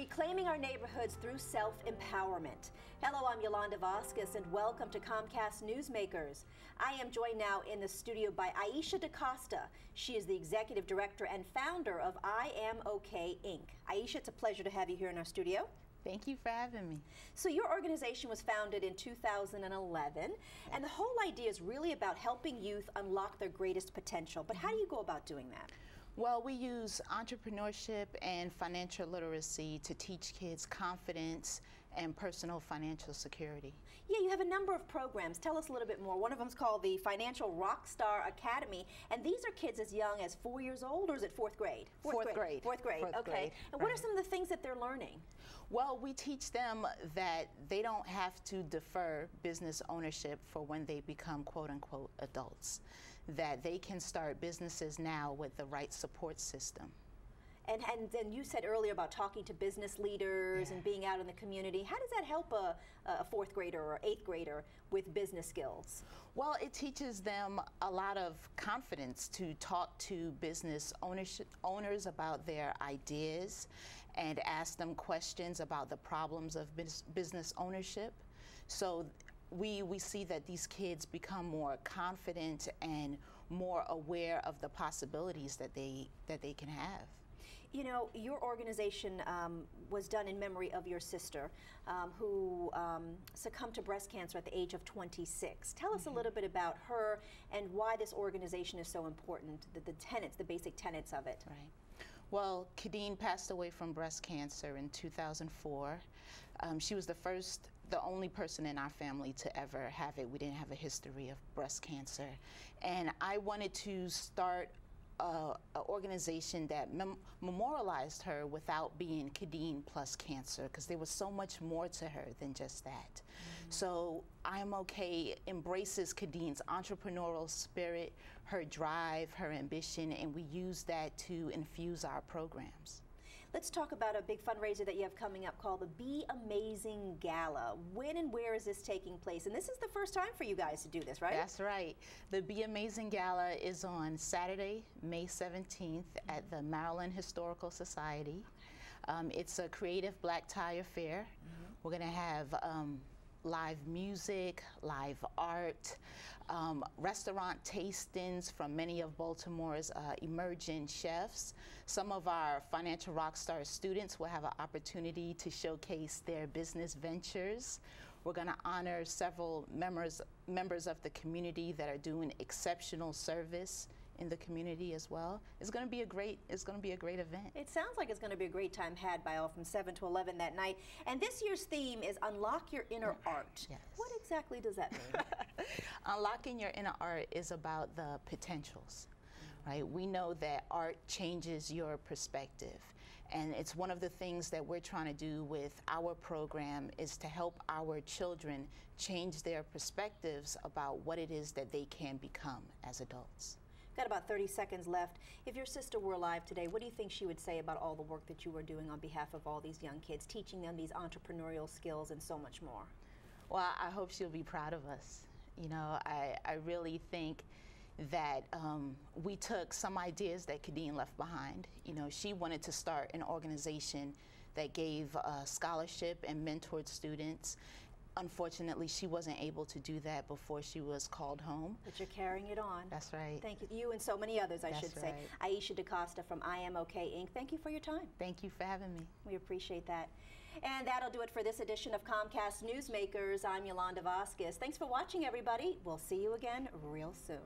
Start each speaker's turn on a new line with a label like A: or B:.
A: Reclaiming our neighborhoods through self-empowerment. Hello, I'm Yolanda Vasquez and welcome to Comcast Newsmakers. I am joined now in the studio by Aisha DaCosta. She is the Executive Director and founder of I Am OK Inc. Aisha, it's a pleasure to have you here in our studio.
B: Thank you for having me.
A: So your organization was founded in 2011, and the whole idea is really about helping youth unlock their greatest potential. But how do you go about doing that?
B: Well, we use entrepreneurship and financial literacy to teach kids confidence and personal financial security.
A: Yeah, you have a number of programs. Tell us a little bit more. One of them is called the Financial Rockstar Academy, and these are kids as young as 4 years old, or is it fourth grade?
B: Fourth grade.
A: Fourth grade, okay. And what are some of the things that they're learning?
B: Well, we teach them that they don't have to defer business ownership for when they become quote-unquote adults, that they can start businesses now with the right support system.
A: And then you said earlier about talking to business leaders and being out in the community. How does that help a fourth grader or eighth grader with business skills?
B: Well, it teaches them a lot of confidence to talk to business owners about their ideas and ask them questions about the problems of business ownership. So we see that these kids become more confident and more aware of the possibilities that they can have.
A: You know, your organization was done in memory of your sister who succumbed to breast cancer at the age of 26. Tell us a little bit about her and why this organization is so important, the tenets, the basic tenets of it.
B: Right. Well, Kadeen passed away from breast cancer in 2004. She was the only person in our family to ever have it. We didn't have a history of breast cancer. And I wanted to start an organization that memorialized her without being Kadeen plus cancer, because there was so much more to her than just that. So I Am OK embraces Kadeen's entrepreneurial spirit, her drive, her ambition, and we use that to infuse our programs.
A: Let's talk about a big fundraiser that you have coming up called the Be Amazing Gala. When and where is this taking place? And this is the first time for you guys to do this, right?
B: That's right. The Be Amazing Gala is on Saturday, May 17th at the Maryland Historical Society. It's a creative black tie affair. We're going to have live music, live art, restaurant tastings from many of Baltimore's emerging chefs. Some of our Financial Rockstar students will have an opportunity to showcase their business ventures. We're going to honor several members of the community that are doing exceptional service in the community as well. It's going to be a great event.
A: It sounds like it's going to be a great time had by all from 7 to 11 that night. And this year's theme is Unlock Your Inner Art.
B: Yes.
A: What exactly does that mean?
B: Unlocking your inner art is about the potentials. Right? We know that art changes your perspective, and it's one of the things that we're trying to do with our program is to help our children change their perspectives about what it is that they can become as adults.
A: Got about 30 seconds left. If your sister were alive today, what do you think she would say about all the work that you were doing on behalf of all these young kids, teaching them these entrepreneurial skills and so much more?
B: Well, I hope she'll be proud of us. You know, I really think that we took some ideas that Kadeen left behind. You know, she wanted to start an organization that gave scholarship and mentored students. Unfortunately, she wasn't able to do that before she was called home.
A: But you're carrying it on.
B: That's right.
A: Thank you. You and so many others, I should say.
B: Right.
A: Aisha DaCosta from I Am OK Inc. Thank you for your time.
B: Thank you for having me.
A: We appreciate that. And that'll do it for this edition of Comcast Newsmakers. I'm Yolanda Vasquez. Thanks for watching, everybody. We'll see you again real soon.